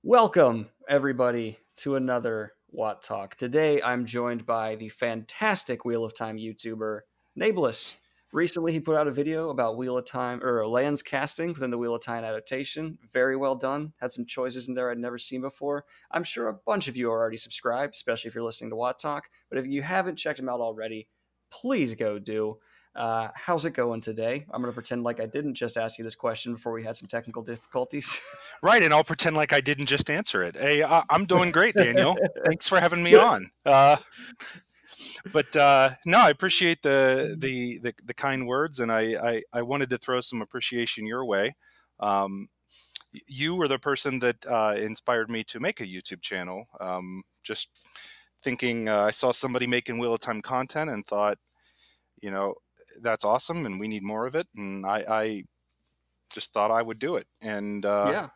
Welcome, everybody, to another Watt Talk. Today, I'm joined by the fantastic Wheel of Time YouTuber, Nablus. Recently, he put out a video about Wheel of Time, or Lan's casting within the Wheel of Time adaptation. Very well done. Had some choices in there I'd never seen before. I'm sure a bunch of you are already subscribed, especially if you're listening to Watt Talk. But if you haven't checked him out already, please go do. How's it going today? I'm going to pretend like I didn't just ask you this question before we had some technical difficulties. Right, and I'll pretend like I didn't just answer it. Hey, I'm doing great, Daniel. Thanks for having me on. No, I appreciate the kind words, and I wanted to throw some appreciation your way. You were the person that inspired me to make a YouTube channel. Just thinking, I saw somebody making Wheel of Time content and thought, that's awesome, and we need more of it. And I just thought I would do it, and Yeah.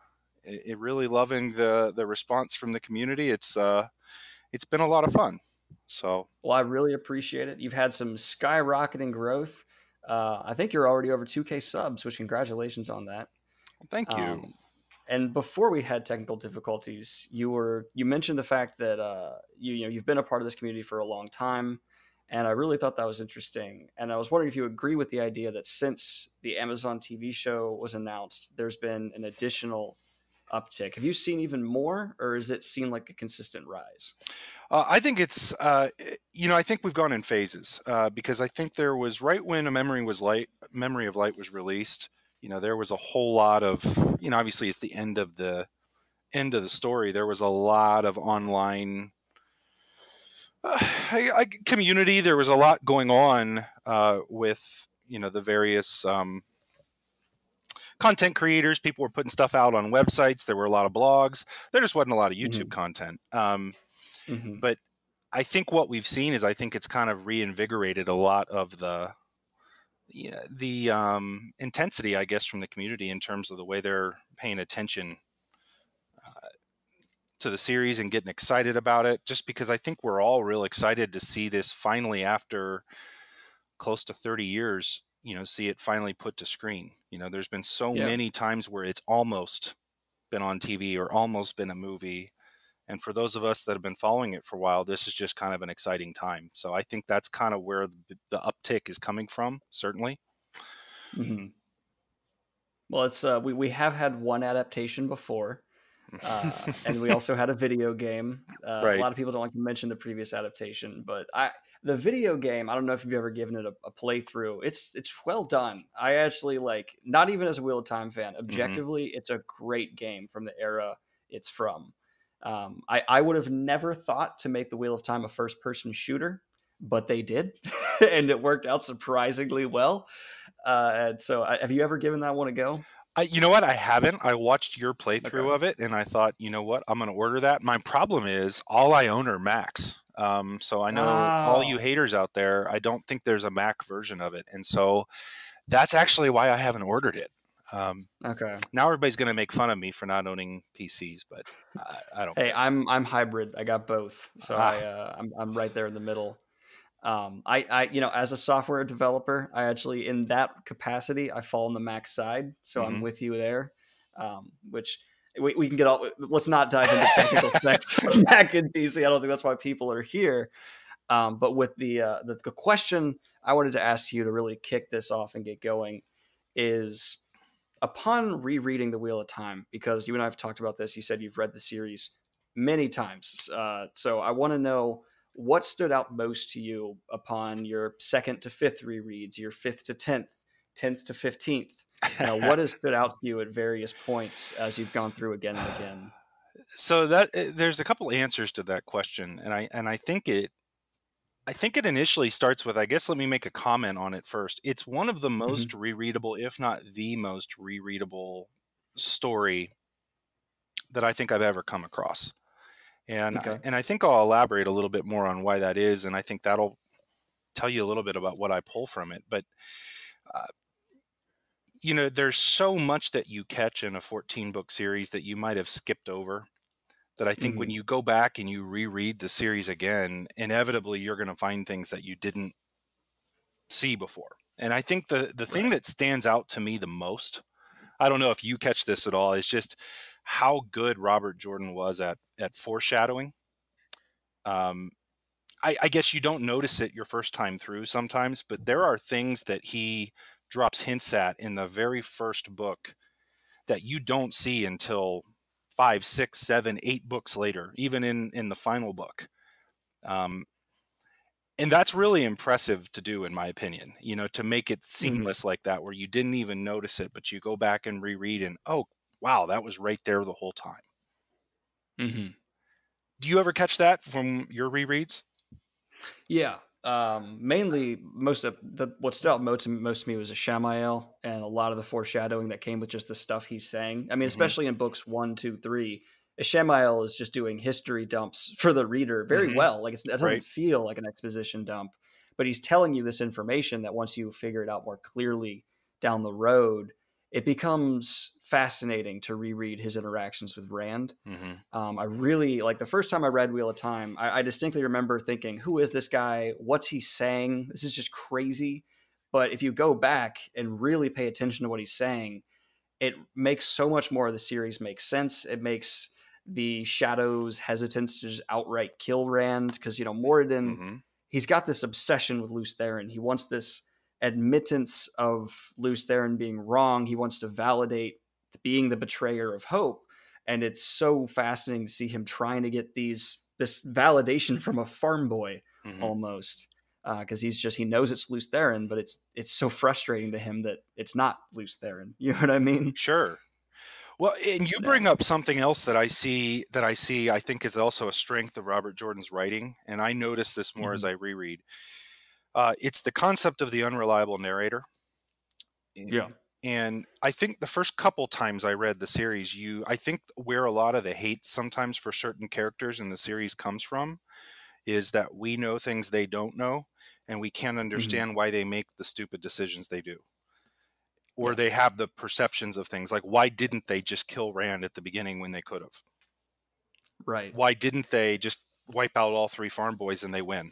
it really loving the response from the community. It's been a lot of fun. So, Well, I really appreciate it. You've had some skyrocketing growth. I think you're already over 2K subs, which congratulations on that. thank you. And before we had technical difficulties, you mentioned the fact that you've been a part of this community for a long time, and I really thought that was interesting. And I was wondering if you agree with the idea that since the Amazon TV show was announced, there's been an additional uptick. Have you seen even more, or has it seemed like a consistent rise? I think it's I think we've gone in phases because I think there was right when Memory of Light was released. There was a whole lot of obviously it's the end of the story. There was a lot of online community. There was a lot going on with the various content creators. People were putting stuff out on websites. There were a lot of blogs. There just wasn't a lot of YouTube content. But I think what we've seen is I think it's kind of reinvigorated a lot of the intensity, I guess, from the community in terms of the way they're paying attention to the series and getting excited about it, just because I think we're all real excited to see this finally after close to 30 years, see it finally put to screen. There's been so many times where it's almost been on TV or almost been a movie. And for those of us that have been following it for a while, this is just kind of an exciting time. So I think that's kind of where the uptick is coming from, certainly. Mm-hmm. Well, it's we have had one adaptation before, and we also had a video game. Right. A lot of people don't like to mention the previous adaptation, but the video game, I don't know if you've ever given it a playthrough. It's well done. I actually like, not even as a Wheel of Time fan, objectively, it's a great game from the era it's from. I would have never thought to make the Wheel of Time a first person shooter, but they did, and it worked out surprisingly well. And so, have you ever given that one a go? You know what? I haven't. I watched your playthrough of it, and I thought, you know what? I'm going to order that. My problem is all I own are Macs. So I know all you haters out there, I don't think there's a Mac version of it. And so that's actually why I haven't ordered it. Okay. Now everybody's going to make fun of me for not owning PCs, but I don't. Hey, I'm hybrid. I got both, so I'm right there in the middle. I as a software developer, I actually, in that capacity, I fall on the Mac side, so I'm with you there. Which we can get all. Let's not dive into technical specs of Mac and PC. I don't think that's why people are here. But with the question I wanted to ask you to really kick this off and get going is, upon rereading the Wheel of Time, because you and I have talked about this, you said you've read the series many times. So I want to know what stood out most to you upon your second to fifth rereads, your fifth to 10th, 10th to 15th. What has stood out to you at various points as you've gone through again and again? So that there's a couple answers to that question, and I think it initially starts with, I guess, let me make a comment on it first. It's one of the most rereadable, if not the most rereadable story that I think I've ever come across. And I think I'll elaborate a little bit more on why that is, and I think that'll tell you a little bit about what I pull from it. But there's so much that you catch in a 14-book series that you might have skipped over, that I think when you go back and you reread the series again, inevitably you're going to find things that you didn't see before. And I think the thing that stands out to me the most, I don't know if you catch this at all, is just how good Robert Jordan was at foreshadowing. I guess you don't notice it your first time through sometimes, but there are things that he drops hints at in the very first book that you don't see until 5, 6, 7, 8 books later, even in the final book. And that's really impressive to do, in my opinion, to make it seamless like that, where you didn't even notice it, but you go back and reread and, oh, wow, that was right there the whole time. Mm-hmm. Do you ever catch that from your rereads? Yeah. Mainly most of what stood out most to me was Ishamael and a lot of the foreshadowing that came with just the stuff he's saying. I mean, especially in books 1, 2, 3, Ishamael is just doing history dumps for the reader very well. Like it doesn't feel like an exposition dump, but he's telling you this information that once you figure it out more clearly down the road, it becomes fascinating to reread his interactions with Rand. I really like the first time I read Wheel of Time. I distinctly remember thinking, who is this guy? What's he saying? This is just crazy. But if you go back and really pay attention to what he's saying, it makes so much more of the series make sense. It makes the Shadows hesitant to just outright kill Rand because, Moradin, he's got this obsession with Lews Therin. He wants this admittance of Lews Therin being wrong. He wants to validate being the betrayer of hope. And it's so fascinating to see him trying to get this validation from a farm boy almost. Because he knows it's Lews Therin, but it's so frustrating to him that it's not Lews Therin. You know what I mean? Sure. Well, and you bring up something else that I see, I think is also a strength of Robert Jordan's writing. And I notice this more as I reread. It's the concept of the unreliable narrator. Yeah. And I think the first couple times I read the series, I think where a lot of the hate sometimes for certain characters in the series comes from is that we know things they don't know, and we can't understand why they make the stupid decisions they do. Or they have the perceptions of things like, why didn't they just kill Rand at the beginning when they could have? Right. Why didn't they just wipe out all 3 farm boys and they win?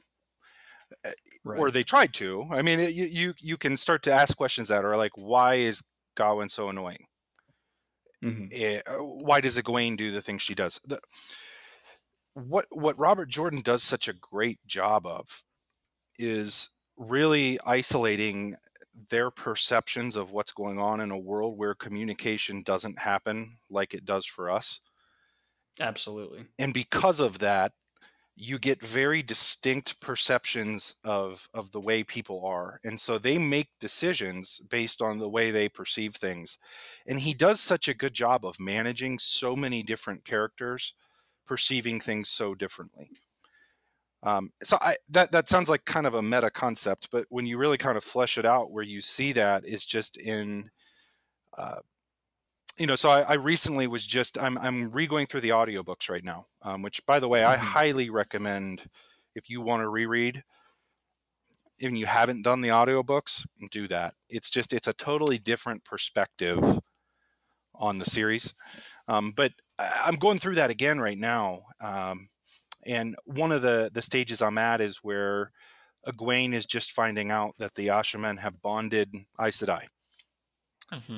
Right. Or they tried to. I mean, you can start to ask questions that are like, why is Gawain so annoying? Why does Egwene do the things she does? What Robert Jordan does such a great job of is really isolating their perceptions of what's going on in a world where communication doesn't happen like it does for us. Absolutely. And because of that, you get very distinct perceptions of the way people are. And so they make decisions based on the way they perceive things. And he does such a good job of managing so many different characters perceiving things so differently. So that sounds like kind of a meta concept, but when you really kind of flesh it out, where you see that is just in, so I recently was I'm re-going through the audiobooks right now, which, by the way, I highly recommend if you want to reread. Even you haven't done the audiobooks, do that. It's a totally different perspective on the series. But I'm going through that again right now. And one of the stages I'm at is where Egwene is just finding out that the Ashamen have bonded Aes Sedai.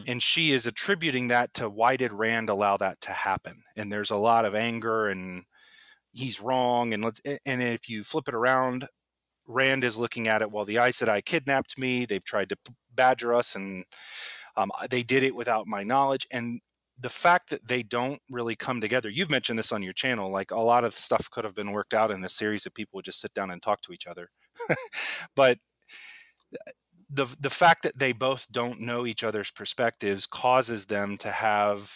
And she is attributing that to, why did Rand allow that to happen? And there's a lot of anger and he's wrong. And if you flip it around, Rand is looking at it, well, the Aes Sedai kidnapped me. They've tried to badger us, and they did it without my knowledge. And the fact that they don't really come together, you've mentioned this on your channel, like a lot of stuff could have been worked out in this series if people would just sit down and talk to each other. But the fact that they both don't know each other's perspectives causes them to have,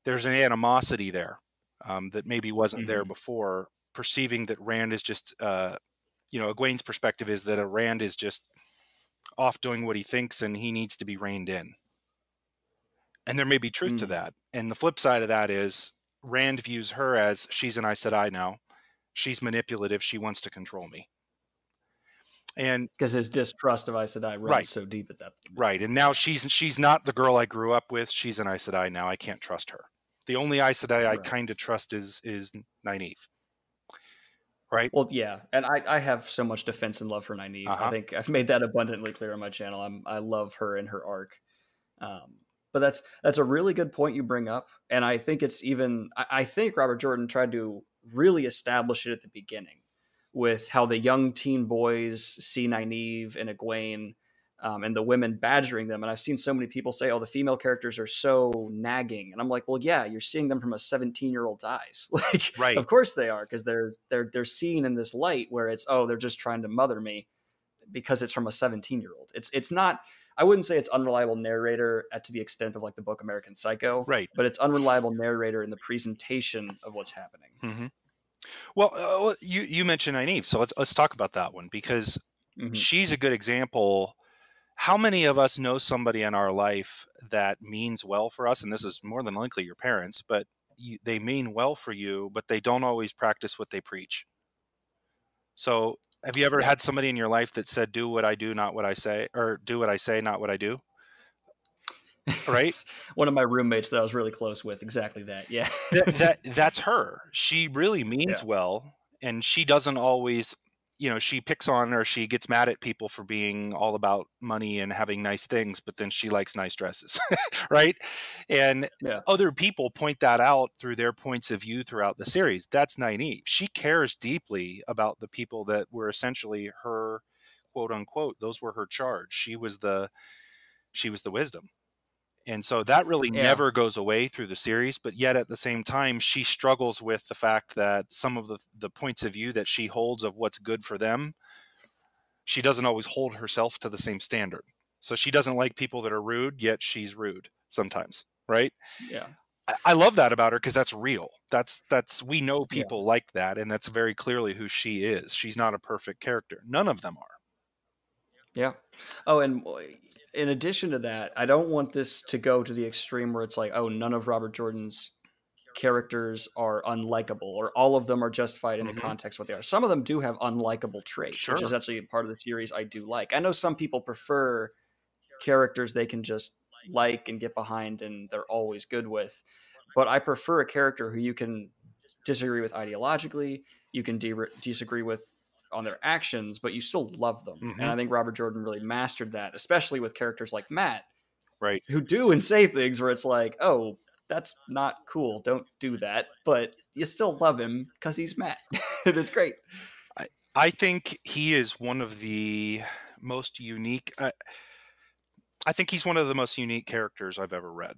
there's an animosity there that maybe wasn't there before, perceiving that Rand is just, Egwene's perspective is that Rand is just off doing what he thinks and he needs to be reined in. And there may be truth to that. And the flip side of that is Rand views her as, she's an Aes Sedai now. She's manipulative. She wants to control me. And because his distrust of Aes Sedai runs so deep at that point. Right. And now she's not the girl I grew up with. She's an Aes Sedai now. I can't trust her. The only Aes Sedai I kind of trust is Nynaeve. Right. Well, yeah. And I have so much defense and love for Nynaeve. I think I've made that abundantly clear on my channel. I love her and her arc. But that's a really good point you bring up, and I think it's even. I think Robert Jordan tried to really establish it at the beginning with how the young teen boys see Nynaeve and Egwene, and the women badgering them. And I've seen so many people say, "Oh, the female characters are so nagging," and I'm like, "Well, yeah, you're seeing them from a 17-year-old's eyes. Like, Right. of course they are, because they're seen in this light where it's, oh, they're just trying to mother me because it's from a 17-year-old. It's not. I wouldn't say it's unreliable narrator to the extent of like the book American Psycho, Right. but it's unreliable narrator in the presentation of what's happening. Mm-hmm. Well, you mentioned Nynaeve, so let's talk about that one, because she's a good example. How many of us know somebody in our life that means well for us? And this is more than likely your parents, but they mean well for you, but they don't always practice what they preach. So have you ever had somebody in your life that said, "Do what I do, not what I say," or "Do what I say, not what I do"? Right? One of my roommates that I was really close with, exactly that. Yeah. That's her. She really means well, and she doesn't always, she picks on, or she gets mad at people for being all about money and having nice things, but then she likes nice dresses, right? And other people point that out through their points of view throughout the series. That's Nynaeve. She cares deeply about the people that were essentially her, quote unquote, those were her charge. She was the wisdom. And so that really never goes away through the series, but yet at the same time, she struggles with the fact that some of the points of view that she holds of what's good for them, she doesn't always hold herself to the same standard. So she doesn't like people that are rude, yet she's rude sometimes, right? Yeah. I love that about her, because that's real. That's we know people like that, and that's very clearly who she is. She's not a perfect character. None of them are. Yeah. Oh, and in addition to that, I don't want this to go to the extreme where it's like, oh, none of Robert Jordan's characters are unlikable, or all of them are justified in the context of what they are. Some of them do have unlikable traits, which is actually part of the series I do like. I know some people prefer characters they can just like and get behind and they're always good with, but I prefer a character who you can disagree with ideologically, you can disagree with on their actions, but you still love them. And I think Robert Jordan really mastered that, especially with characters like Mat, right, who do and say things where it's like, oh, that's not cool, don't do that, but you still love him because he's Mat. And it's great. I think he is one of the most unique. I think he's one of the most unique characters I've ever read.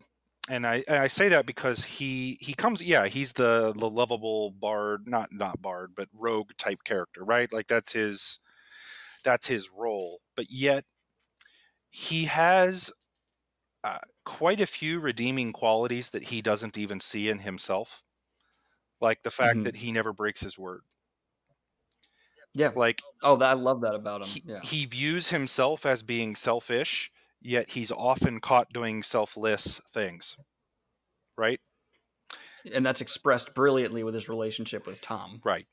And I say that because he comes, he's the lovable bard, not bard, but rogue type character, right? Like that's his role. But yet he has quite a few redeeming qualities that he doesn't even see in himself. Like the fact that he never breaks his word. Yeah. Like, I love that about him. He views himself as being selfish, yet he's often caught doing selfless things. Right? And that's expressed brilliantly with his relationship with Tom. Right.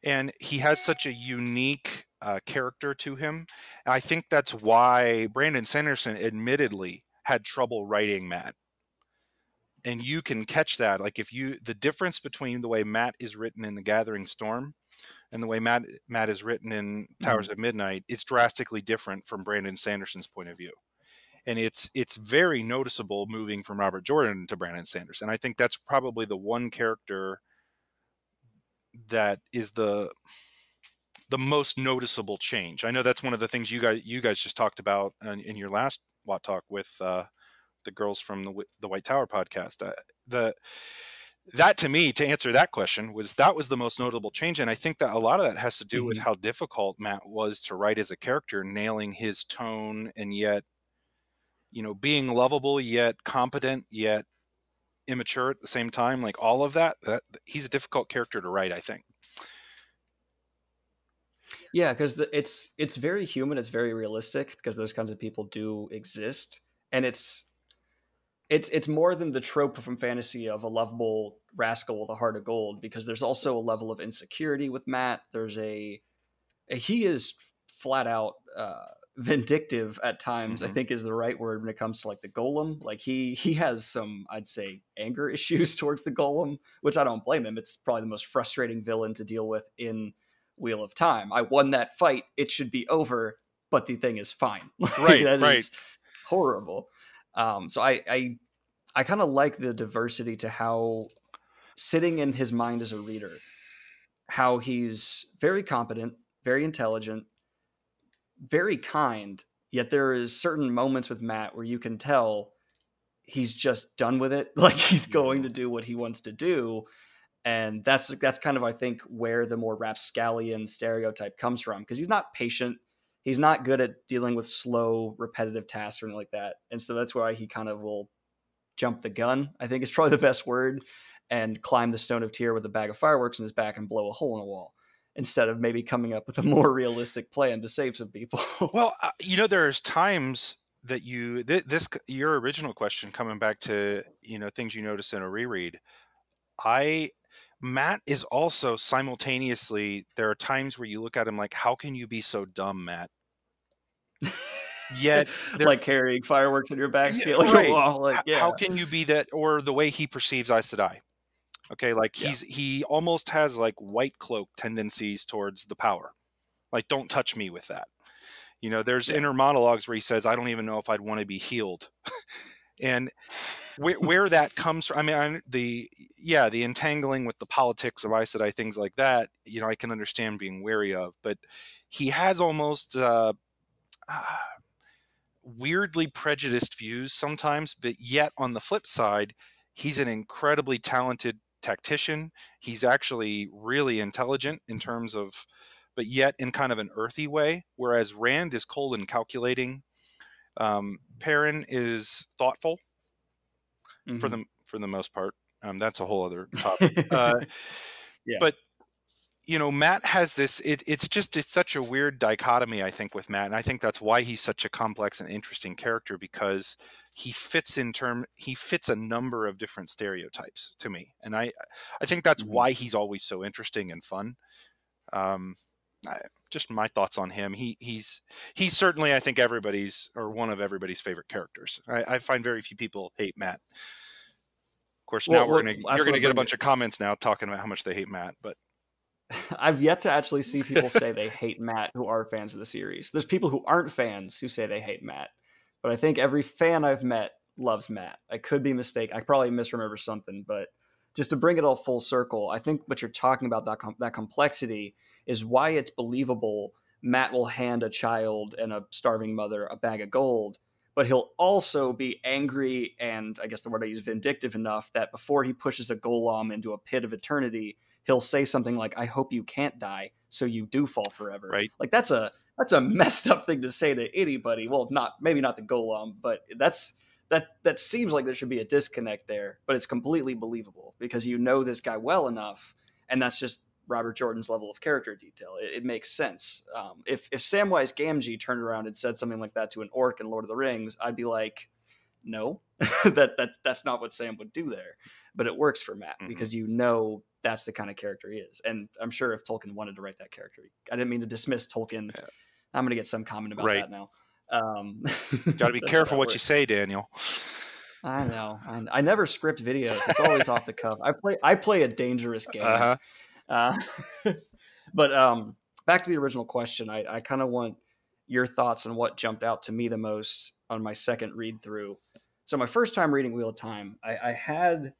And he has such a unique character to him. And I think that's why Brandon Sanderson admittedly had trouble writing Mat. And you can catch that. Like the difference between the way Mat is written in The Gathering Storm and the way Mat is written in Towers of Midnight is drastically different from Brandon Sanderson's point of view. And it's very noticeable moving from Robert Jordan to Brandon Sanderson. I think that's probably the one character that is the most noticeable change. I know that's one of the things you guys just talked about in your last Watt Talk with the girls from the White Tower podcast. That to me, to answer that question, was the most notable change. And I think that a lot of that has to do with how difficult Mat was to write as a character, nailing his tone and yet, being lovable, yet competent, yet immature at the same time. Like all of that he's a difficult character to write, I think. Yeah, because it's very human. It's very realistic because those kinds of people do exist. And it's more than the trope from fantasy of a lovable rascal with a heart of gold, because there's also a level of insecurity with Mat. There's he is flat out vindictive at times, I think is the right word when it comes to like the golem. Like he has some, I'd say, anger issues towards the golem, which I don't blame him. It's probably the most frustrating villain to deal with in Wheel of Time. I won that fight, it should be over, but the thing is fine. Right. That right. is horrible. So I I kind of like the diversity to how, sitting in his mind as a reader, how he's very competent, very intelligent, very kind, yet there is certain moments with Matt where you can tell he's just done with it. Like he's going to do what he wants to do. And that's kind of, I think, where the more rapscallion stereotype comes from, because he's not patient. He's not good at dealing with slow, repetitive tasks or anything like that. And so that's why he kind of will jump the gun, I think is probably the best word, and climb the Stone of Tyr with a bag of fireworks in his back and blow a hole in a wall, instead of maybe coming up with a more realistic plan to save some people. Well, there's times that your original question, coming back to, things you notice in a reread, Matt is also simultaneously, there are times where you look at him like, how can you be so dumb, Matt? Yet like carrying fireworks in your back, scaling right. a wall. Like, yeah. How can you be that? Or the way he perceives Aes Sedai. Okay, like he almost has like White Cloak tendencies towards the power. Like, don't touch me with that. There's inner monologues where he says, I don't even know if I'd want to be healed. And where that comes from, I mean, the entangling with the politics of Aes Sedai, things like that, I can understand being wary of. But he has almost weirdly prejudiced views sometimes, but yet on the flip side, he's an incredibly talented tactician. He's actually really intelligent in terms of, but yet in kind of an earthy way, whereas Rand is cold and calculating. Perrin is thoughtful for the most part. That's a whole other topic. But Matt has this, it's such a weird dichotomy, I think, with Matt. And I think that's why he's such a complex and interesting character, because he fits a number of different stereotypes to me. And I think that's why he's always so interesting and fun. Just my thoughts on him. He's certainly, I think, one of everybody's favorite characters. I find very few people hate Matt. Of course, now you're going to get a bunch of comments now talking about how much they hate Matt, but I've yet to actually see people say they hate Matt who are fans of the series. There's people who aren't fans who say they hate Matt, but I think every fan I've met loves Matt. I could be mistaken. I probably misremember something, but just to bring it all full circle, I think what you're talking about, that complexity, is why it's believable Matt will hand a child and a starving mother a bag of gold, but he'll also be angry and, I guess the word I use, vindictive enough that before he pushes a golem into a pit of eternity, he'll say something like, I hope you can't die, so you do fall forever. Right. Like that's a messed up thing to say to anybody. Well, maybe not the golem, but that seems like there should be a disconnect there, but it's completely believable because this guy well enough, and that's just Robert Jordan's level of character detail. It makes sense. If Samwise Gamgee turned around and said something like that to an orc in Lord of the Rings, I'd be like, no, that's not what Sam would do there. But it works for Matt because that's the kind of character he is. And I'm sure if Tolkien wanted to write that character, I didn't mean to dismiss Tolkien. Yeah. I'm going to get some comment about that now. Got to be careful what you say, Daniel. I know. I never script videos. It's always off the cuff. I play a dangerous game. But back to the original question, I kind of want your thoughts on what jumped out to me the most on my second read through. So my first time reading Wheel of Time, I had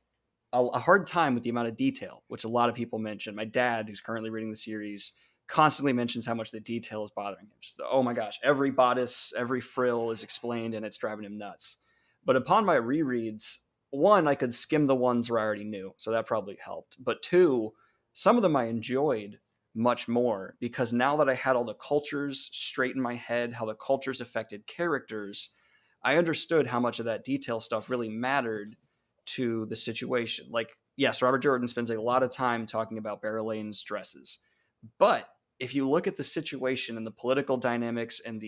a hard time with the amount of detail, which a lot of people mention. My dad, who's currently reading the series, constantly mentions how much the detail is bothering him. Just, oh my gosh, every bodice, every frill is explained and it's driving him nuts. But upon my rereads, one, I could skim the ones where I already knew, so that probably helped. But two, some of them I enjoyed much more because now that I had all the cultures straight in my head, how the cultures affected characters, I understood how much of that detail stuff really mattered to the situation. Like, yes, Robert Jordan spends a lot of time talking about Berelane's dresses, but if you look at the situation and the political dynamics and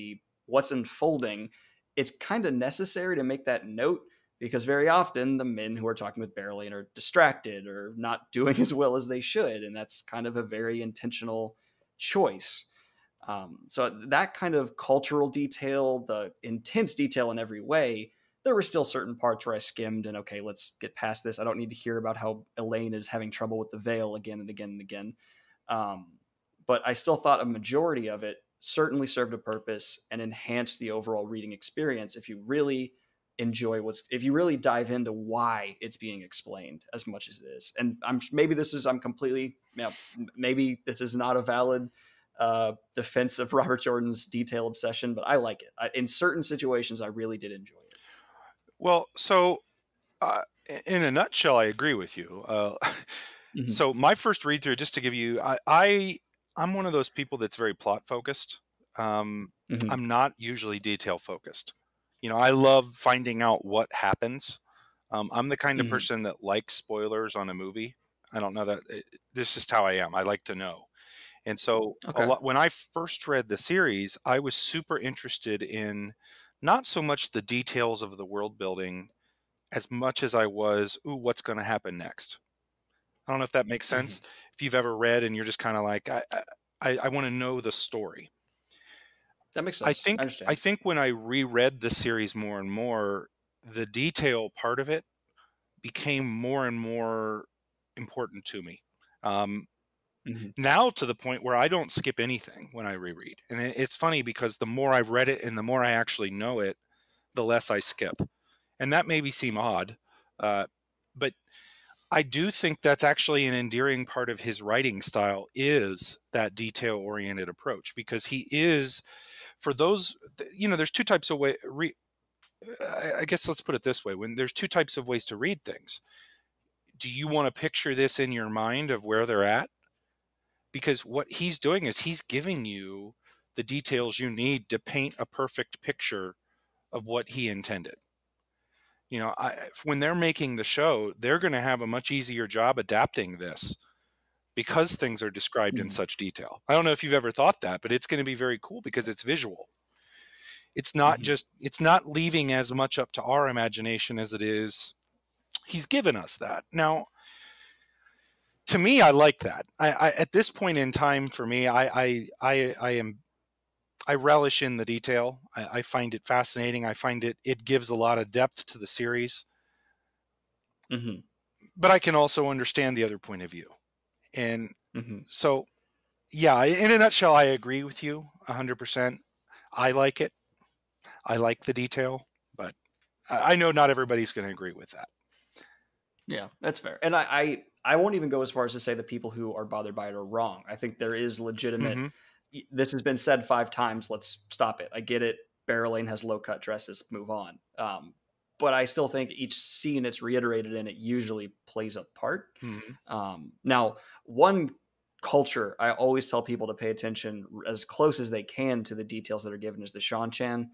what's unfolding, it's kind of necessary to make that note because very often the men who are talking with Berelain are distracted or not doing as well as they should, and that's kind of a very intentional choice. So that kind of cultural detail, the intense detail in every way, there were still certain parts where I skimmed and, okay, let's get past this. I don't need to hear about how Elaine is having trouble with the veil again and again and again. But I still thought a majority of it certainly served a purpose and enhanced the overall reading experience if you really enjoy if you really dive into why it's being explained as much as it is. And I'm completely, maybe this is not a valid defense of Robert Jordan's detail obsession, but I like it. In certain situations, I really did enjoy it. Well, so uh, in a nutshell, I agree with you. Mm-hmm. So my first read through, just to give you, I'm one of those people that's very plot focused. Mm-hmm. I'm not usually detail focused. I love finding out what happens. I'm the kind of Mm-hmm. person that likes spoilers on a movie. I don't know that this is just how I am. I like to know. And so Okay. when I first read the series, I was super interested in not so much the details of the world building as much as I was, ooh, what's going to happen next? I don't know if that makes Mm-hmm. sense. If you've ever read and you're just kind of like, I want to know the story. That makes I sense. I think I understand. think when I reread the series more and more, the detail part of it became more and more important to me. Um, Mm-hmm. Now to the point where I don't skip anything when I reread. And it's funny because the more I've read it and the more I actually know it, the less I skip. And that maybe seem odd, but I do think that's actually an endearing part of his writing style is that detail oriented approach, because he is, for those, there's two types of way. I guess let's put it this way: when there's two types of ways to read things, do you want to picture this in your mind of where they're at? Because what he's doing is he's giving you the details you need to paint a perfect picture of what he intended. When they're making the show, they're going to have a much easier job adapting this because things are described in Mm-hmm. such detail. I don't know if you've ever thought that, but it's going to be very cool because it's visual. Mm-hmm. It's not leaving as much up to our imagination as it is. He's given us that. Now, to me, I like that. At this point in time, for me, I relish in the detail. I find it fascinating. I find it gives a lot of depth to the series. Mm-hmm. But I can also understand the other point of view. And Mm-hmm. so, yeah, in a nutshell, I agree with you 100%. I like it. I like the detail, but I know not everybody's going to agree with that. Yeah, that's fair. And I won't even go as far as to say the people who are bothered by it are wrong. I think there is legitimate. Mm-hmm. This has been said 5 times. Let's stop it. I get it. Barrel Lane has low cut dresses. Move on. But I still think each scene it's reiterated in it usually plays a part. Mm-hmm. Now, one culture I always tell people to pay attention as close as they can to the details that are given is the Shan-Chan.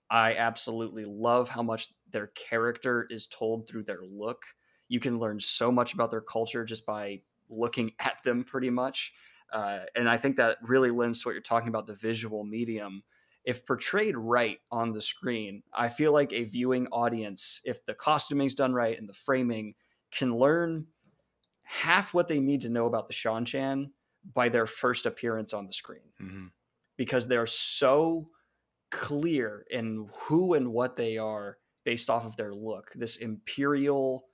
I absolutely love how much their character is told through their look. You can learn so much about their culture just by looking at them, pretty much. And I think that really lends to what you're talking about, the visual medium. If portrayed right on the screen, I feel like a viewing audience, if the costuming's done right and the framing, can learn half what they need to know about the Shan-Chan by their first appearance on the screen. Mm-hmm. Because they're so clear in who and what they are based off of their look. This imperial,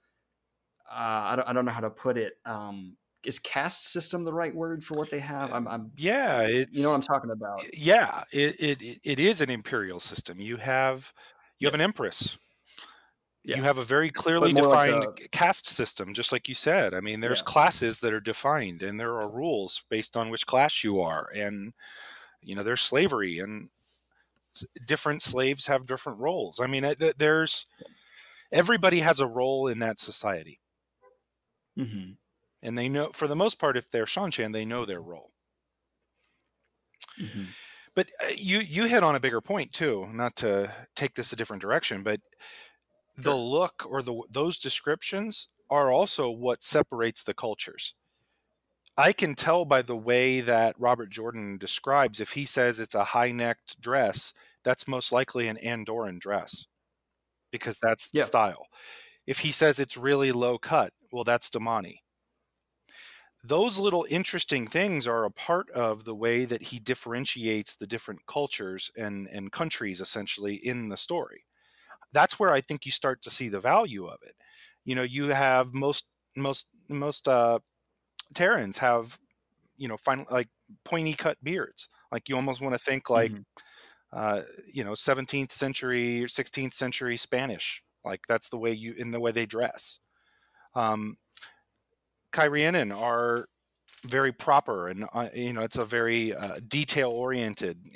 I don't know how to put it. Is caste system the right word for what they have? Yeah, You know what I'm talking about? it is an imperial system. You have Yeah, an empress. yeah, You have a very but clearly more like defined a caste system, just like you said. I mean, there's yeah, classes that are defined, and there are rules based on which class you are, and there's slavery, and different slaves have different roles. I mean, there's everybody has a role in that society, mm-hmm. and they know, for the most part, if they're Shan-Chan, they know their role. Mm-hmm. But you hit on a bigger point too. Not to take this a different direction, but the Sure. look or those descriptions are also what separates the cultures. I can tell by the way that Robert Jordan describes, if he says it's a high-necked dress, that's most likely an Andorran dress because that's the Yeah. style. If he says it's really low cut, well, that's Damani. Those little interesting things are a part of the way that he differentiates the different cultures and countries essentially in the story. That's where I think you start to see the value of it. You have most Terrans have, fine, like pointy cut beards. Like you almost want to think like Mm-hmm. 17th century or 16th century Spanish. Like that's the way in the way they dress. Kyrianen are very proper, and it's a very detail oriented.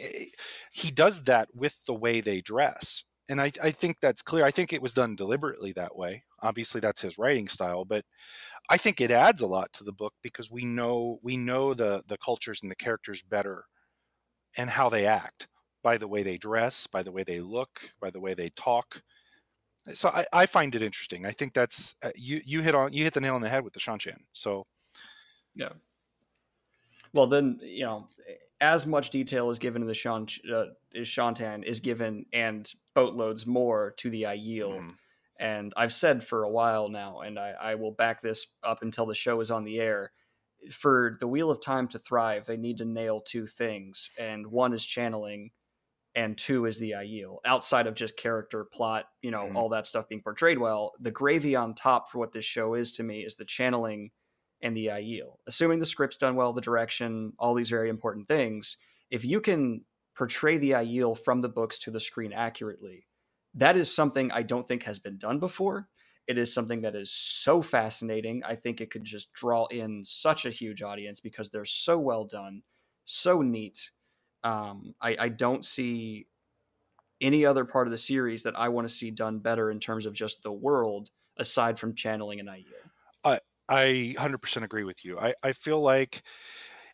He does that with the way they dress, and I think that's clear. I think it was done deliberately that way. Obviously, that's his writing style, but I think it adds a lot to the book because we know the cultures and the characters better and how they act by the way they dress, by the way they look, by the way they talk. So I find it interesting. I think that's you hit the nail on the head with the Shanchan. So yeah. Well, then as much detail is given in the Shantan is given, and boatloads more to the Aiel. mm-hmm. And I've said for a while now, and I will back this up until the show is on the air. For the Wheel of Time to thrive, they need to nail two things, and one is channeling, and two is the Aiel. Outside of just character, plot, Mm-hmm. all that stuff being portrayed well, the gravy on top for what this show is to me is the channeling and the Aiel. Assuming the script's done well, the direction, all these very important things. If you can portray the Aiel from the books to the screen accurately, that is something I don't think has been done before. It is something that is so fascinating. I think it could just draw in such a huge audience because they're so well done, so neat. I don't see any other part of the series that I want to see done better in terms of just the world, aside from channeling an Aiel. I 100% agree with you. I feel like,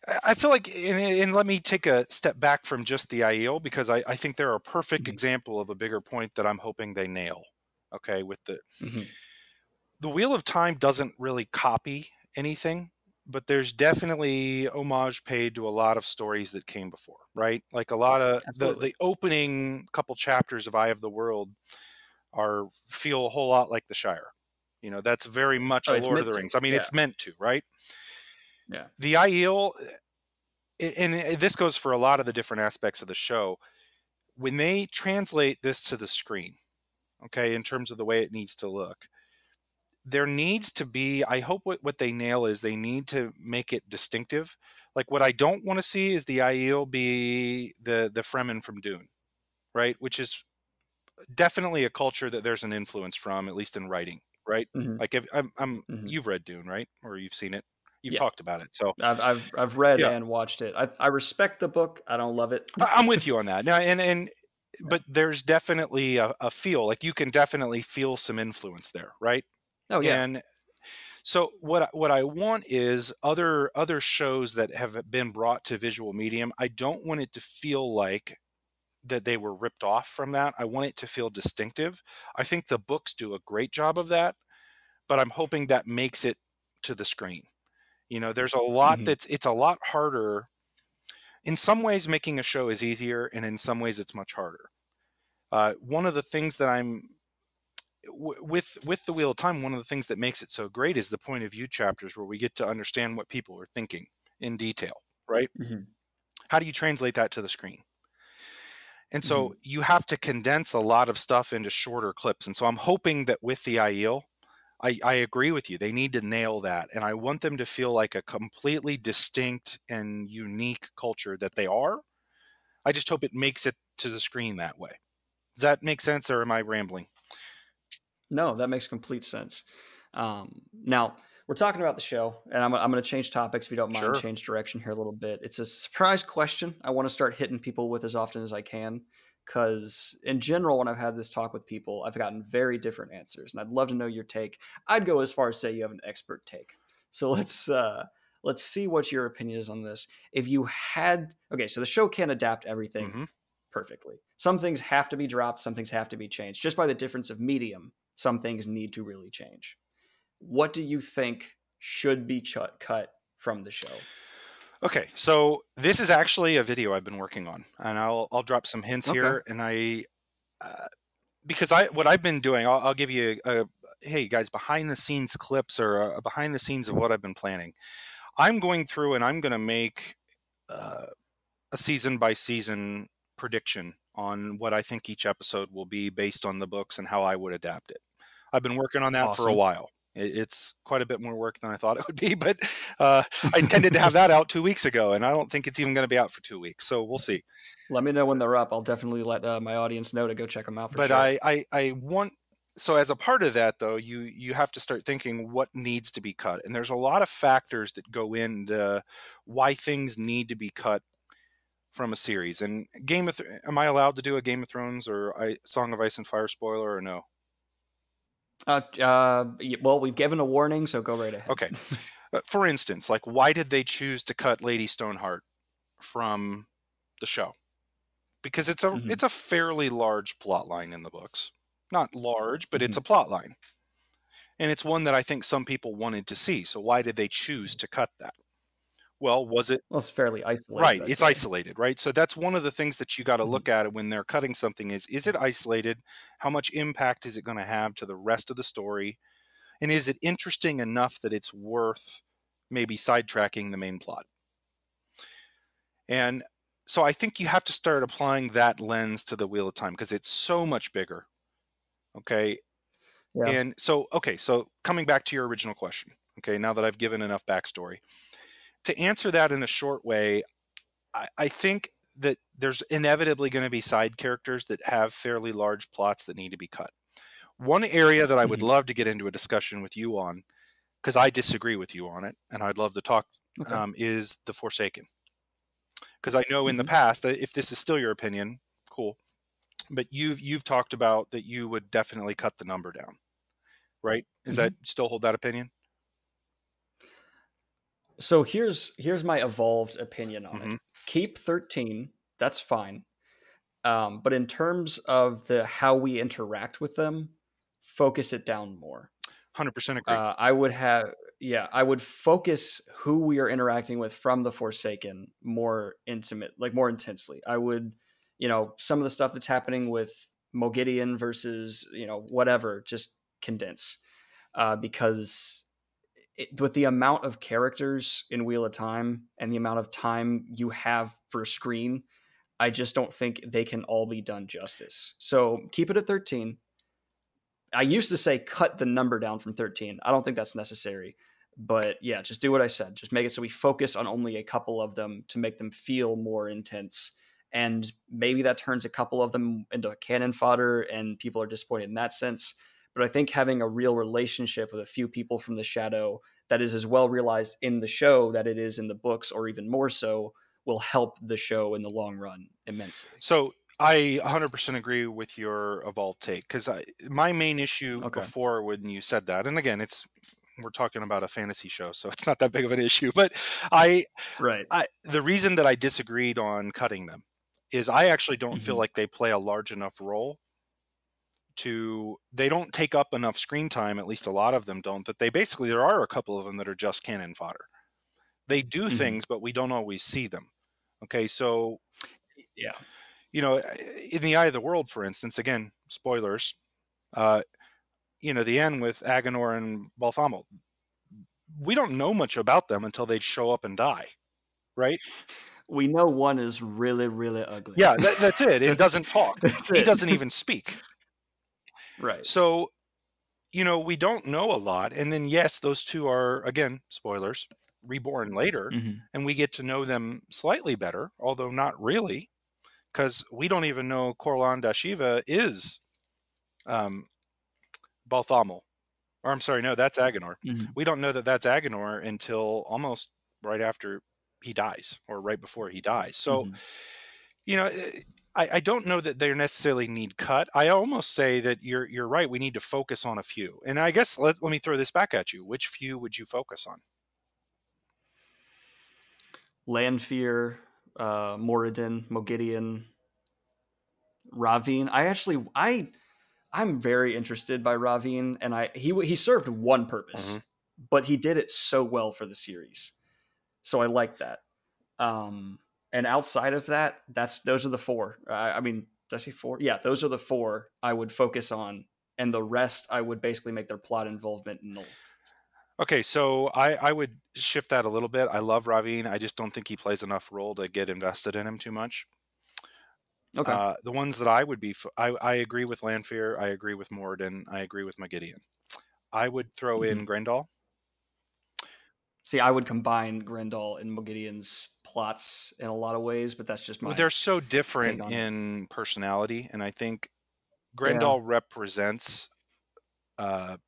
and let me take a step back from just the Aiel, because I think they're a perfect example of a bigger point that I'm hoping they nail. Okay, with the Wheel of Time doesn't really copy anything, but there's definitely homage paid to a lot of stories that came before, right? Like a lot of the opening couple chapters of Eye of the World feel a whole lot like the Shire. That's very much a Lord of the Rings. I mean, it's meant to, right? Yeah. The Aiel, and this goes for a lot of the different aspects of the show, when they translate this to the screen, okay, in terms of the way it needs to look, there needs to be, I hope what they nail is they need to make it distinctive. Like what I don't want to see is the Aiel be the Fremen from Dune, right? Which is definitely a culture that there's an influence from, at least in writing, right? Like you've read Dune, right? Or you've seen it. You've talked about it. So I've read and watched it. I respect the book. I don't love it. I'm with you on that. Now, but there's definitely a feel, like you can definitely feel some influence there, right? Oh yeah. And so what I want is other shows that have been brought to visual medium. I don't want it to feel like that they were ripped off from that. I want it to feel distinctive. I think the books do a great job of that, but I'm hoping that makes it to the screen. There's a lot it's a lot harder. In some ways, making a show is easier, and in some ways, it's much harder. One of the things that I'm with the Wheel of Time, one of the things that makes it so great is the point of view chapters, where we get to understand what people are thinking in detail, right? How do you translate that to the screen? And so you have to condense a lot of stuff into shorter clips. And so I'm hoping that with the Aiel, I agree with you. They need to nail that. And I want them to feel like a completely distinct and unique culture that they are. I just hope it makes it to the screen that way. Does that make sense, or am I rambling? No, that makes complete sense. Now, we're talking about the show, and I'm going to change topics if you don't mind, change direction here a little bit. It's a surprise question I want to start hitting people with as often as I can, because in general, when I've had this talk with people, I've gotten very different answers, and I'd love to know your take. I'd go as far as say you have an expert take. So let's see what your opinion is on this. If you had, okay, so the show can adapt everything perfectly. Some things have to be dropped, some things have to be changed. Just by the difference of medium, some things need to really change. What do you think should be cut from the show? Okay, so this is actually a video I've been working on, and I'll drop some hints here. And because what I've been doing, I'll give you hey guys, behind the scenes clips, or behind the scenes of what I've been planning. I'm going through and I'm going to make a season by season prediction on what I think each episode will be based on the books and how I would adapt it. I've been working on that for a while. It's quite a bit more work than I thought it would be, but I intended to have that out 2 weeks ago, and I don't think it's even going to be out for 2 weeks. So we'll see. Let me know when they're up. I'll definitely let my audience know to go check them out for But sure. I want, so as a part of that though, you have to start thinking what needs to be cut, and there's a lot of factors that go into why things need to be cut from a series. And am I allowed to do a Game of Thrones or Song of Ice and Fire spoiler or no? Well, we've given a warning, so go right ahead. Okay. For instance, like, why did they choose to cut Lady Stoneheart from the show? Because it's a fairly large plot line in the books. Not large, but it's a plot line. And it's one that I think some people wanted to see. So why did they choose to cut that? Well, it's fairly isolated. Right, it's isolated, right? So that's one of the things that you got to look at when they're cutting something is it isolated? How much impact is it going to have to the rest of the story? And is it interesting enough that it's worth maybe sidetracking the main plot? And so I think you have to start applying that lens to the Wheel of Time because it's so much bigger. Okay. Yeah. And so, okay, so coming back to your original question, okay, now that I've given enough backstory, to answer that in a short way, I think that there's inevitably going to be side characters that have fairly large plots that need to be cut. One area that I would love to get into a discussion with you on, because I disagree with you on it, and I'd love to talk, is the Forsaken. Because I know in the past, if this is still your opinion, cool, but you've talked about that you would definitely cut the number down, right? Is that still hold that opinion? So here's my evolved opinion on it. Keep 13. That's fine. But in terms of how we interact with them, focus it down more. 100% agree. I would focus who we are interacting with from the Forsaken more more intensely. I would, some of the stuff that's happening with Moghedien versus, whatever, just condense. Because with the amount of characters in Wheel of Time and the amount of time you have for a screen, I just don't think they can all be done justice. So keep it at 13. I used to say cut the number down from 13. I don't think that's necessary. But yeah, just do what I said. Just make it so we focus on only a couple of them to make them feel more intense. And maybe that turns a couple of them into cannon fodder and people are disappointed in that sense. But I think having a real relationship with a few people from the Shadow that is as well realized in the show that it is in the books, or even more so, will help the show in the long run immensely. So I 100% agree with your evolved take, because my main issue before when you said that, and again, we're talking about a fantasy show, so it's not that big of an issue, but the reason that I disagreed on cutting them is I actually don't feel like they play a large enough role they don't take up enough screen time, at least a lot of them don't, that there are a couple of them that are just cannon fodder. They do things, but we don't always see them. Okay, so yeah, in the Eye of the World, for instance, again, spoilers, the end with Agenor and Balthamel, we don't know much about them until they show up and die, right? We know one is really, really ugly. Yeah, that's it. It doesn't talk. He doesn't even speak. Right. So, we don't know a lot. And then, yes, those two are, again, spoilers, reborn later, and we get to know them slightly better, although not really, because we don't even know Corlan Dashiva is Balthamel. Or I'm sorry, no, that's Agenor. We don't know that that's Agenor until almost right after he dies, or right before he dies. So, I don't know that they necessarily need cut. I almost say that you're right. We need to focus on a few. And I guess let me throw this back at you. Which few would you focus on? Lanfear, Moradin, Moghedien, Rahvin. I'm very interested by Rahvin, and he served one purpose, but he did it so well for the series. So I like that. And outside of that, those are the four. I mean, did I say four? Yeah, those are the four I would focus on, and the rest I would basically make their plot involvement null. Okay, so I would shift that a little bit. I love Rahvin. I just don't think he plays enough role to get invested in him too much. Okay. The ones that I would be, I agree with Lanfear. I agree with Moradin. I agree with Moghedien. I would throw in Grendel. See, I would combine Grendel and Moghedion's plots in a lot of ways, but that's just my They're so take different on in personality, and I think Yeah. Grendel represents, like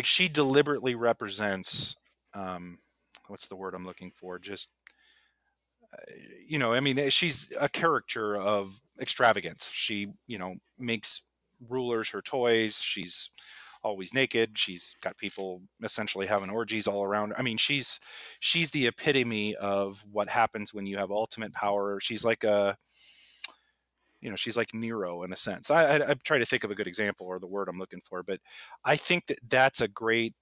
she deliberately represents, what's the word I'm looking for? Just, you know, I mean, she's a caricature of extravagance. She, you know, makes rulers her toys. She's always naked. She's got people essentially having orgies all around. I mean, she's the epitome of what happens when you have ultimate power. She's like a, you know, she's like Nero in a sense. I try to think of a good example or the word I'm looking for, but I think that that's a great.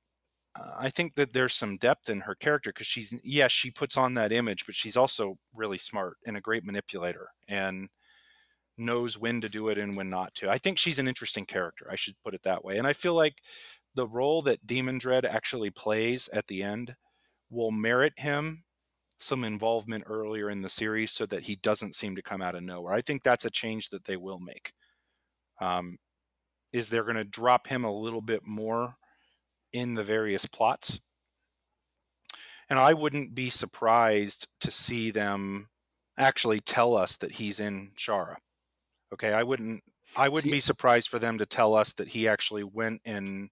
I think that there's some depth in her character because she's, yes, she puts on that image, but she's also really smart and a great manipulator and knows when to do it and when not to. I think she's an interesting character. I should put it that way. And I feel like the role that Demon Dread actually plays at the end will merit him some involvement earlier in the series so that he doesn't seem to come out of nowhere. I think that's a change that they will make. Is they're going to drop him a little bit more in the various plots. And I wouldn't be surprised to see them actually tell us that he's in Shara. Okay, I wouldn't be surprised for them to tell us that he actually went and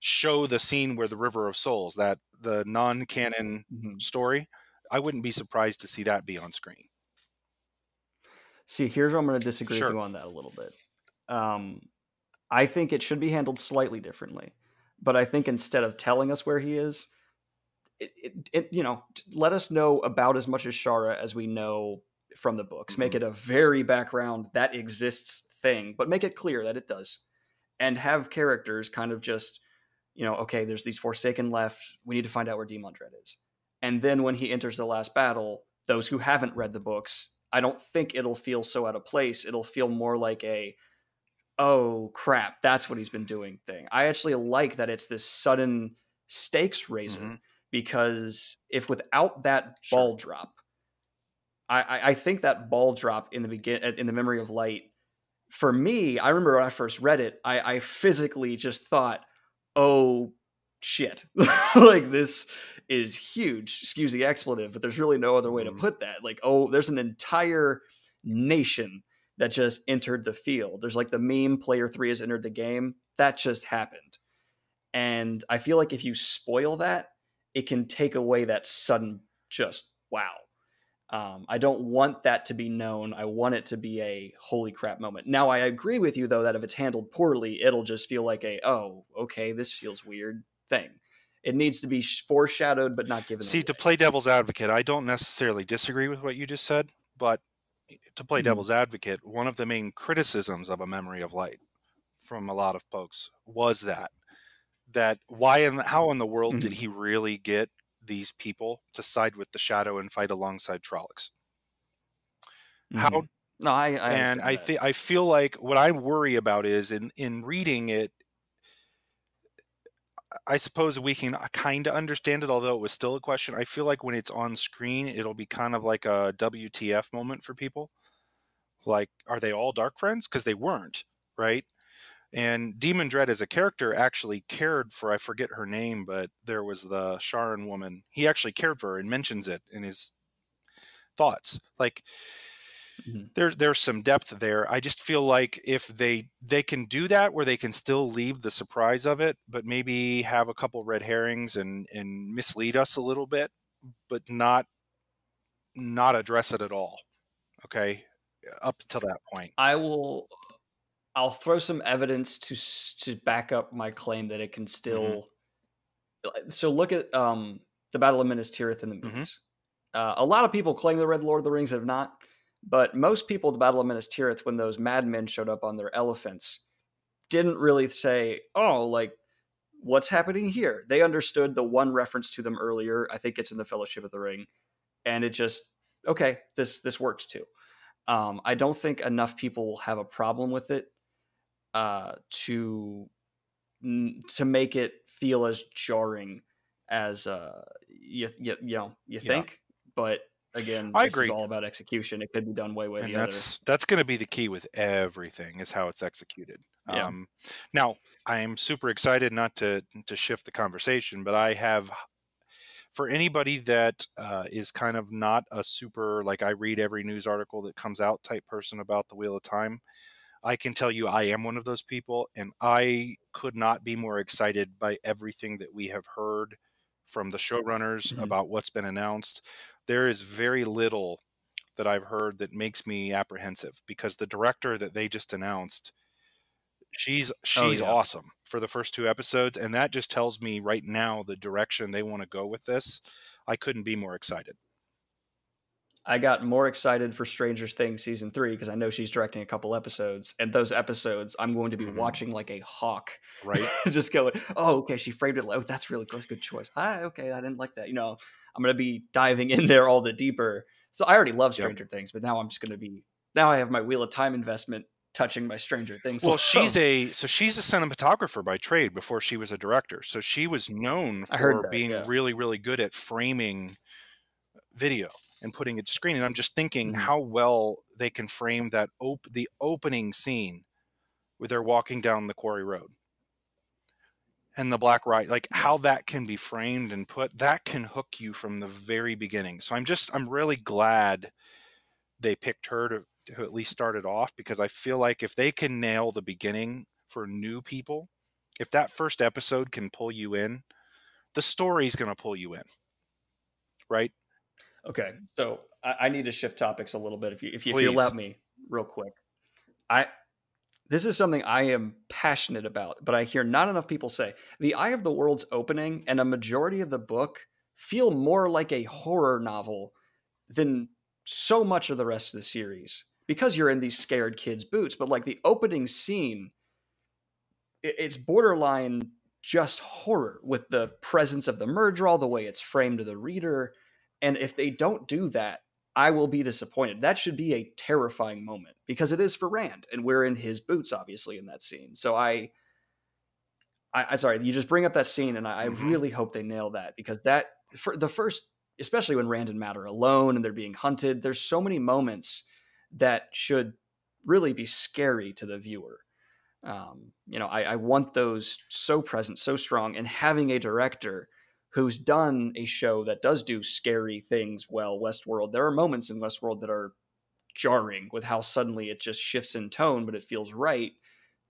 show the scene where the River of Souls, that the non-canon story. I wouldn't be surprised to see that be on screen. See, here's where I'm going to disagree with you on that a little bit. I think it should be handled slightly differently, but I think instead of telling us where he is, you know, let us know about as much as Shara as we know from the books. Make it a very background that exists thing, but make it clear that it does, and have characters kind of just, you know, okay, there's these Forsaken left. We need to find out where Demon Dread is, and then when he enters the last battle, those who haven't read the books, I don't think it'll feel so out of place. It'll feel more like a, oh crap, that's what he's been doing thing. I actually like that it's this sudden stakes raiser, because if without that ball drop, I think that ball drop in the Memory of Light, for me, I remember when I first read it, I physically just thought, oh shit, like this is huge. Excuse the expletive, but there's really no other way to put that. Like, oh, there's an entire nation that just entered the field. There's like the meme player 3 has entered the game. That just happened. And I feel like if you spoil that, it can take away that sudden just wow. I don't want that to be known. I want it to be a holy crap moment. Now, I agree with you, though, that if it's handled poorly, it'll just feel like a, oh, okay, this feels weird thing. It needs to be foreshadowed, but not given See, away. to play devil's advocate, I don't necessarily disagree with what you just said, but to play devil's advocate, one of the main criticisms of A Memory of Light from a lot of folks was that why and how in the world did he really get these people to side with the Shadow and fight alongside Trollocs? How? No, I feel like what I worry about is in reading it, I suppose we can kind of understand it, although it was still a question. I feel like when it's on screen, it'll be kind of like a WTF moment for people. Like, are they all Dark Friends? Because they weren't, right? And Demon Dread as a character actually cared for, I forget her name, but there was the Sharan woman. He actually cared for her and mentions it in his thoughts. Like, there's some depth there. I just feel like if they can do that where they can still leave the surprise of it, but maybe have a couple red herrings and mislead us a little bit, but not address it at all. Okay, up to that point. I'll throw some evidence to back up my claim that it can still. So look at the Battle of Minas Tirith in the movies. A lot of people claim they read Lord of the Rings, have not. But most people at the Battle of Minas Tirith, when those madmen showed up on their elephants, didn't really say, oh, like, what's happening here? They understood the one reference to them earlier. I think it's in the Fellowship of the Ring. And it just, okay, this works too. I don't think enough people will have a problem with it to make it feel as jarring as you think. But again, I this is agree. all about execution. It could be done way And the other. that's going to be the key with everything, is how it's executed. Yeah. Now, I am super excited, not to shift the conversation, but I have, for anybody that is kind of not a super, like, I read every news article that comes out type person about the Wheel of Time, I can tell you I am one of those people, and I could not be more excited by everything that we have heard from the showrunners Mhm. about what's been announced. There is very little that I've heard that makes me apprehensive, because the director that they just announced, she's Oh she's yeah. awesome for the first 2 episodes, and that just tells me right now the direction they want to go with this. I couldn't be more excited. I got more excited for Stranger Things season 3 because I know she's directing a couple episodes, and those episodes I'm going to be watching like a hawk, Right? just going, "Oh, okay, she framed it. Oh, that's a good choice. Okay, I didn't like that." I'm going to be diving in there all the deeper. So I already love Yep. Stranger Things, but now I'm just going to be now I have my Wheel of Time investment touching my Stranger Things Well, love. she's a cinematographer by trade before she was a director. So she was known I heard for that. being Yeah. really, really good at framing video and putting it to screen. And I'm just thinking Mhm. how well they can frame that the opening scene where they're walking down the quarry road and the black ride, like Yeah. how that can be framed and put, that can hook you from the very beginning. So I'm really glad they picked her to at least start it off, because I feel like if they can nail the beginning for new people, if that first episode can pull you in, the story's going to pull you in, right? Okay. So I need to shift topics a little bit if you allow Please. me real quick. I This is something I am passionate about, but I hear not enough people say. The Eye of the World's opening and a majority of the book feel more like a horror novel than so much of the rest of the series because you're in these scared kids' boots. But like the opening scene, it's borderline just horror with the presence of the Murdral, the way it's framed to the reader. And if they don't do that, I will be disappointed. That should be a terrifying moment because it is for Rand, and we're in his boots, obviously, in that scene. So I sorry, you just bring up that scene, and I really hope they nail that because that for the first, especially when Rand and Matt are alone and they're being hunted, there's so many moments that should really be scary to the viewer. I want those so present, so strong, and having a director who's done a show that does do scary things well, Westworld. There are moments in Westworld that are jarring with how suddenly it just shifts in tone, but it feels right.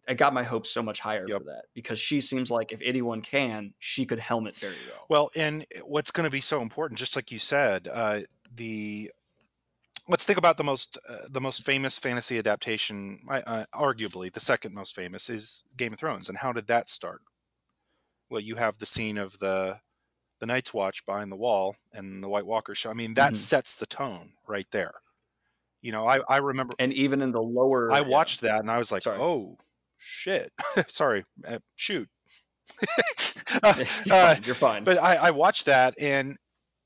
I got my hopes so much higher Yep. for that because she seems like if anyone can, she could helm it very well. Well, and what's going to be so important, just like you said, let's think about the most famous fantasy adaptation, arguably the second most famous, is Game of Thrones. And how did that start? Well, you have the scene of the Night's Watch behind the wall and the White Walker show. I mean, that sets the tone right there. I remember, And even in the I lower, watched that and I was like, sorry, oh shit, sorry, shoot. you're fine. But I watched that, and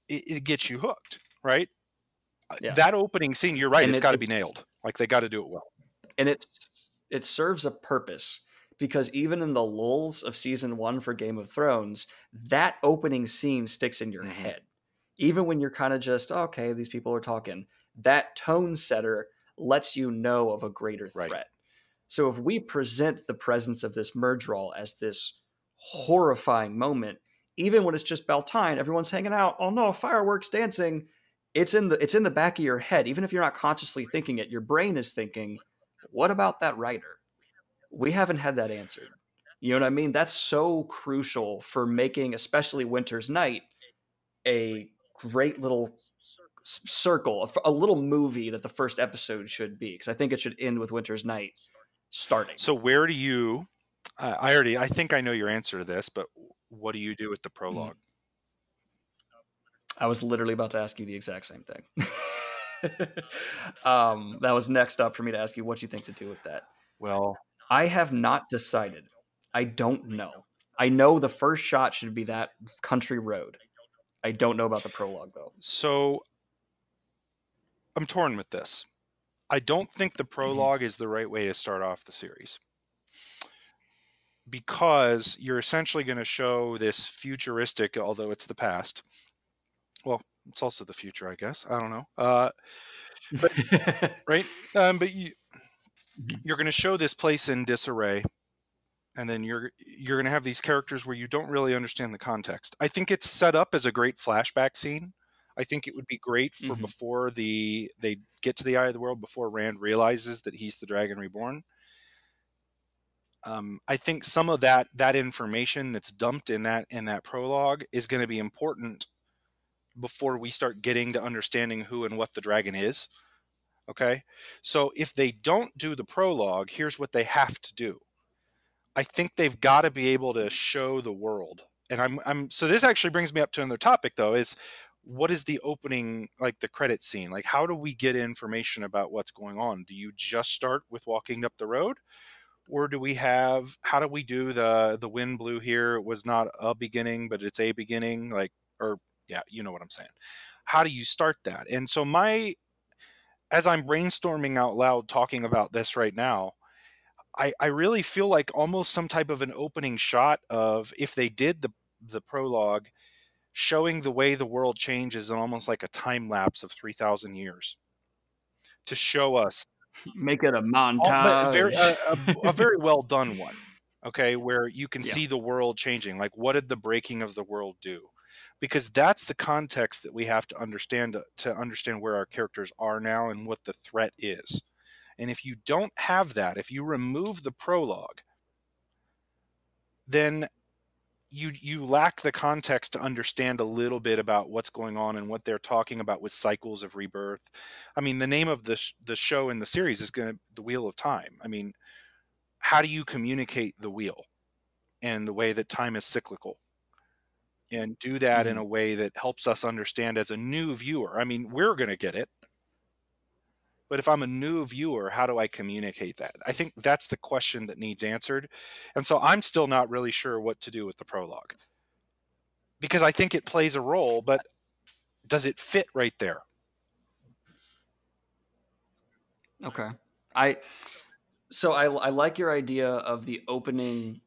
it gets you hooked, right? Yeah, That opening scene, you're right. and It's got to be nailed. Like, they got to do it well. and it serves a purpose because even in the lulls of season 1 for Game of Thrones, that opening scene sticks in your head. Even when you're kind of just, okay, these people are talking, that tone setter lets you know of a greater threat. Right. So if we present the presence of this Murdral as this horrifying moment, even when it's just Beltane, everyone's hanging out, oh no, fireworks, dancing, it's in the back of your head. Even if you're not consciously thinking it, your brain is thinking, what about that writer? We haven't had that answered. You know what I mean? That's so crucial for making, especially Winter's Night, a great little circle, a little movie that the first episode should be. Because I think it should end with Winter's Night starting. So where do you? I think I know your answer to this, but what do you do with the prologue? I was literally about to ask you the exact same thing. That was next up for me to ask you what you think to do with that. Well, I have not decided. I don't know. I know the first shot should be that country road. I don't know about the prologue, though. So I'm torn with this. I don't think the prologue is the right way to start off the series, because you're essentially going to show this futuristic, although it's the past, Well, it's also the future, I guess. I don't know. But right. But you're going to show this place in disarray, and then you're going to have these characters where you don't really understand the context. I think it's set up as a great flashback scene. I think it would be great for before they get to the Eye of the World, before Rand realizes that he's the Dragon Reborn. I think some of that information that's dumped in that prologue is going to be important before we start getting to understanding who and what the dragon is. Okay, so if they don't do the prologue, here's what they have to do. I think they've got to be able to show the world. And so this actually brings me up to another topic, though, is what is the opening, like the credit scene? Like, how do we get information about what's going on? Do you just start with walking up the road? Or how do we do the wind blew here? It was not a beginning, but it's a beginning, yeah, you know what I'm saying. How do you start that? And so as I'm brainstorming out loud, talking about this right now, I really feel like almost some type of an opening shot of, if they did the prologue, showing the way the world changes in almost like a time lapse of 3,000 years to show us. Make it a montage. A very well done one. Okay, where you can see the world changing. Like, what did the breaking of the world do? Because that's the context that we have to understand where our characters are now and what the threat is. And if you don't have that, if you remove the prologue, then you lack the context to understand a little bit about what's going on and what they're talking about with cycles of rebirth. I mean, the name of the show in the series is The Wheel of Time. I mean, how do you communicate the wheel and the way that time is cyclical, and do that in a way that helps us understand as a new viewer? I mean, we're going to get it, but if I'm a new viewer, how do I communicate that? I think that's the question that needs answered. And so I'm still not really sure what to do with the prologue, because I think it plays a role, but does it fit right there? Okay. I like your idea of the opening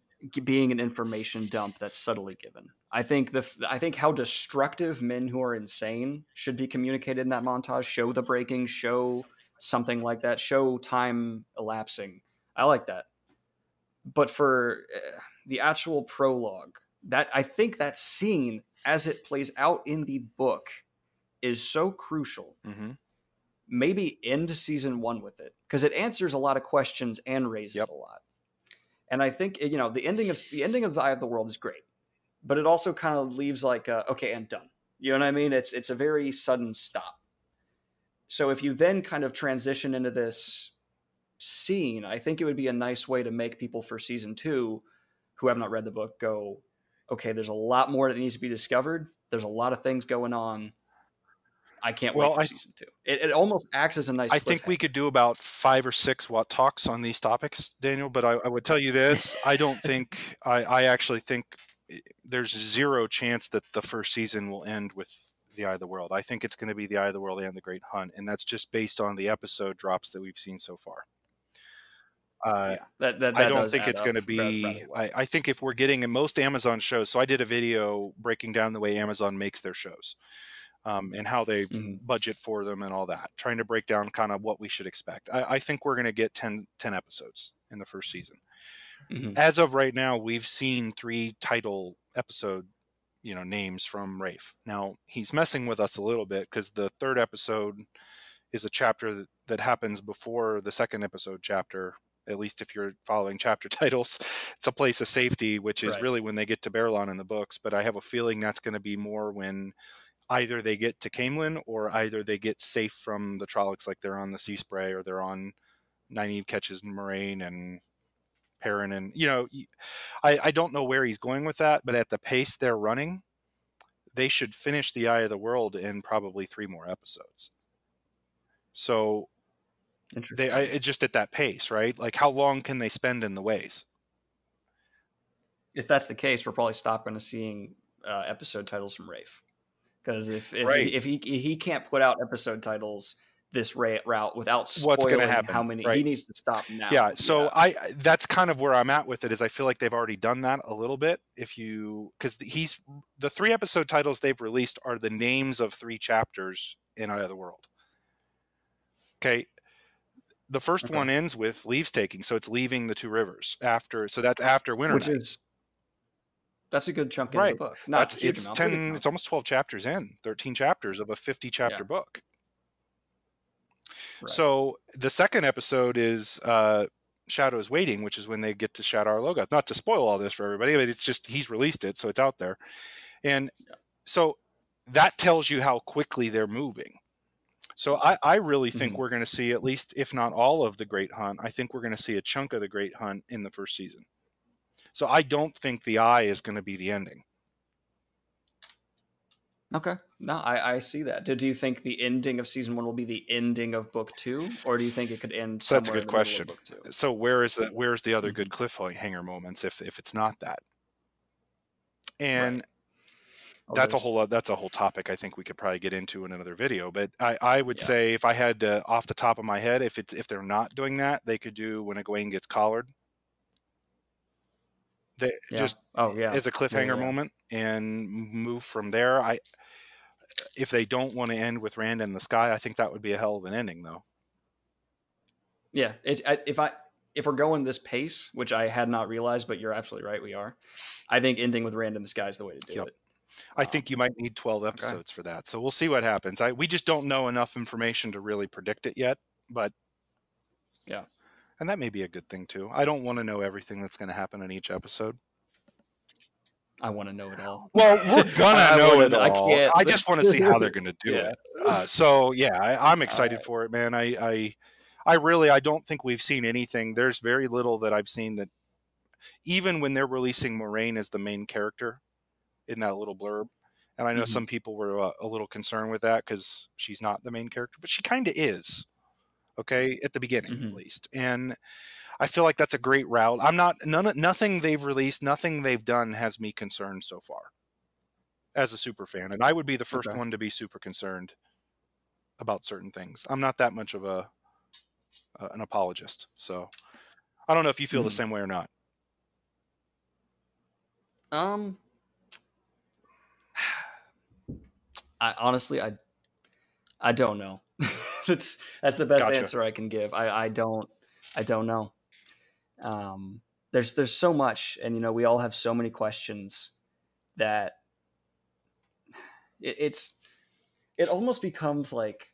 being an information dump that's subtly given. I think how destructive men who are insane should be communicated in that montage. Show the breaking, show something like that, show time elapsing. I like that. But for the actual prologue, that I think that scene as it plays out in the book is so crucial. Maybe end season 1 with it, because it answers a lot of questions and raises a lot. And I think, you know, the ending of the Eye of the World is great, but it also kind of leaves like okay, and done. You know what I mean? It's a very sudden stop. So if you then kind of transition into this scene, I think it would be a nice way to make people for season 2 who have not read the book go, okay, there's a lot more that needs to be discovered. There's a lot of things going on. I can't wait for season 2. It almost acts as a nice. I think we could do about 5 or 6 Watt talks on these topics, Daniel. But I would tell you this: I don't think I actually think there's zero chance that the first season will end with the Eye of the World. I think it's going to be the Eye of the World and the Great Hunt, and that's just based on the episode drops that we've seen so far. I don't think it's going to be. Well. I think if we're getting in most Amazon shows, so I did a video breaking down the way Amazon makes their shows. And how they budget for them and all that, trying to break down kind of what we should expect. I think we're going to get 10 episodes in the first season. As of right now, we've seen 3 title episode, names from Rafe. Now, he's messing with us a little bit because the 3rd episode is a chapter that happens before the 2nd episode chapter, at least if you're following chapter titles. It's a place of safety, which is really when they get to Baerlon in the books, but I have a feeling that's going to be more when either they get to Caemlyn or either they get safe from the Trollocs, like they're on the Sea Spray or they're on Nynaeve catches Moraine and Perrin. And, I don't know where he's going with that, but at the pace they're running, they should finish the Eye of the World in probably 3 more episodes. So it's just at that pace, right? Like, how long can they spend in the ways? If that's the case, we're probably stopping seeing episode titles from Rafe. Because if he can't put out episode titles, this route without what's going to spoiling happen, how many right? he needs to stop now. Yeah. So that's kind of where I'm at with it, is I feel like they've already done that a little bit. Because the 3 episode titles they've released are the names of 3 chapters in Eye of the World. Okay. The first one ends with leaves taking, so it's leaving the 2 rivers after. So that's after Winter Night. That's a good chunk into the book. It's 10. It's almost 12 chapters in, 13 chapters of a 50 chapter book. Right. So the second episode is Shadow is Waiting, which is when they get to Shadar Logoth. Not to spoil all this for everybody, but it's just he's released it, so it's out there. And so that tells you how quickly they're moving. So I really think we're going to see at least, if not all of the Great Hunt, I think we're going to see a chunk of the Great Hunt in the first season. So I don't think the Eye is going to be the ending. Okay. No, I see that. Do you think the ending of season 1 will be the ending of book 2, or do you think it could end? So that's a good question. So where's the other good cliffhanger moments if it's not that? And that's a whole topic I think we could probably get into in another video. But I would say, if I had to, off the top of my head, if they're not doing that, they could do when Egwene gets collared. Just as a cliffhanger moment and move from there. If they don't want to end with Rand in the sky, I think that would be a hell of an ending, though. Yeah, if we're going this pace, which I had not realized, but you're absolutely right, we are. I think ending with Rand in the sky is the way to do it. I think you might need 12 episodes for that, so we'll see what happens. We just don't know enough information to really predict it yet, but and that may be a good thing too. I don't want to know everything that's going to happen in each episode. I want to know it all. Well, we're gonna know it all. I just want to see how they're going to do it. I'm excited for it, man. I don't think we've seen anything. There's very little that I've seen that, even when they're releasing Moiraine as the main character in that little blurb, and I know some people were a little concerned with that because she's not the main character, but she kind of is. Okay, at the beginning at least, and I feel like that's a great route. Nothing they've released, nothing they've done has me concerned so far as a super fan. And I would be the first one to be super concerned about certain things. I'm not that much of an apologist. So I don't know if you feel the same way or not. I don't know. That's the best answer I can give. I don't know. There's so much, and we all have so many questions that it almost becomes like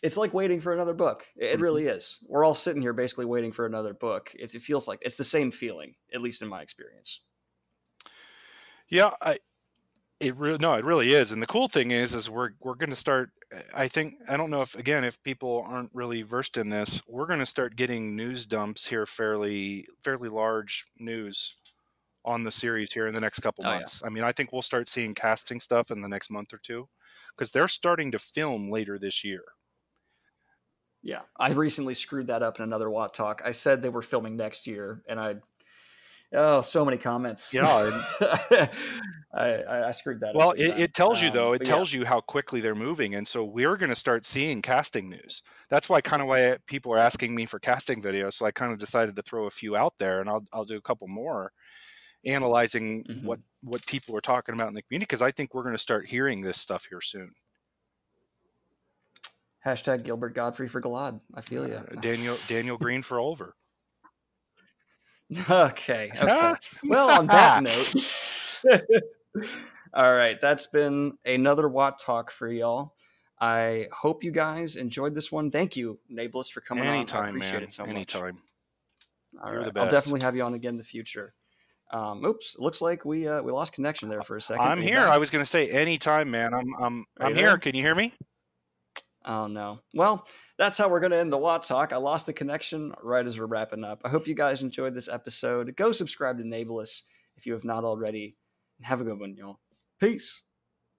it's like waiting for another book. It really is. We're all sitting here basically waiting for another book. It feels like it's the same feeling, at least in my experience. Yeah, it really is. And the cool thing is we're going to start. I don't know if people aren't really versed in this, we're going to start getting news dumps here, fairly large news on the series here in the next couple months. I mean, I think we'll start seeing casting stuff in the next month or two, because they're starting to film later this year. Yeah, I recently screwed that up in another Watt Talk. I said they were filming next year, and so many comments. Yeah. I screwed that up. Well, it tells you, though. It tells you how quickly they're moving. And so we're going to start seeing casting news. That's why people are asking me for casting videos. So I kind of decided to throw a few out there, and I'll do a couple more analyzing what people are talking about in the community, because I think we're going to start hearing this stuff here soon. Hashtag Gilbert Godfrey for Galad. I feel you. Daniel Green for Oliver. Okay. Well, on that note, all right, that's been another Watt Talk for y'all. I hope you guys enjoyed this one. Thank you, Nablus, for coming on. I appreciate it so much. Anytime. All right, I'll definitely have you on again in the future. Oops, looks like we lost connection there for a second. I'm here. I was going to say anytime, man. I'm here. Can you hear me? Oh, no. Well, that's how we're going to end the Watt Talk. I lost the connection right as we're wrapping up. I hope you guys enjoyed this episode. Go subscribe to Nablus if you have not already. Have a good one, y'all. Peace.